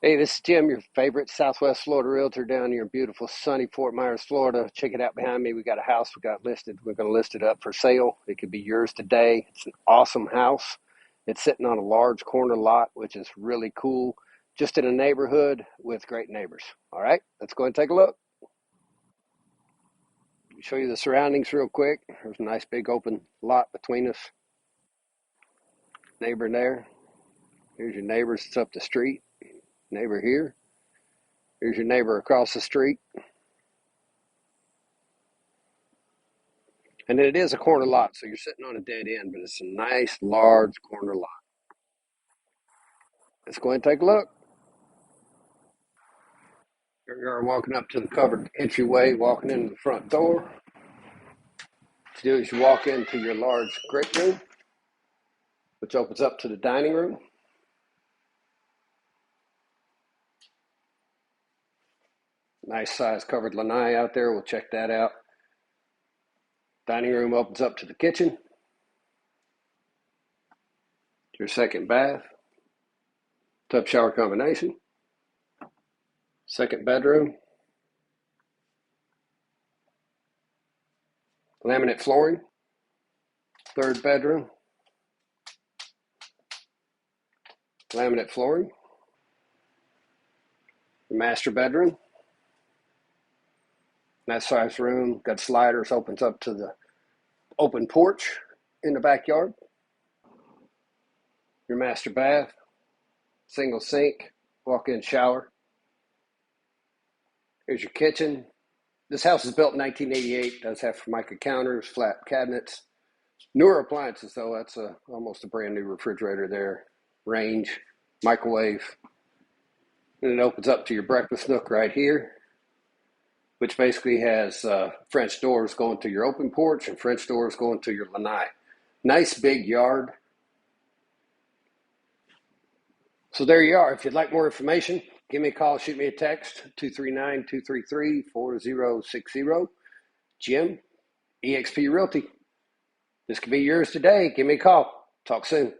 Hey, this is Jim, your favorite Southwest Florida realtor down here in beautiful sunny Fort Myers, Florida. Check it out behind me. We got a house we got listed. We're going to list it up for sale. It could be yours today. It's an awesome house. It's sitting on a large corner lot, which is really cool. Just in a neighborhood with great neighbors. All right, let's go and take a look. Show you the surroundings real quick. There's a nice big open lot between us. Neighbor there. Here's your neighbors. It's up the street. Neighbor here. Here's your neighbor across the street. And it is a corner lot, so you're sitting on a dead end, but it's a nice, large corner lot. Let's go ahead and take a look. Here you are walking up to the covered entryway, walking into the front door. What you do is you walk into your large great room, which opens up to the dining room. Nice size covered lanai out there. We'll check that out. Dining room opens up to the kitchen. Your second bath. Tub shower combination. Second bedroom. Laminate flooring. Third bedroom. Laminate flooring. The master bedroom. Nice size room. Got sliders. Opens up to the open porch in the backyard. Your master bath. Single sink. Walk-in shower. Here's your kitchen. This house is built in 1988. Does have Formica counters, flat cabinets. Newer appliances, though. That's almost a brand new refrigerator there. Range, microwave. And it opens up to your breakfast nook right here, which basically has French doors going to your open porch and French doors going to your lanai. Nice big yard. So there you are. If you'd like more information, give me a call, shoot me a text, 239-233-4060. Jim, eXp Realty. This could be yours today. Give me a call. Talk soon.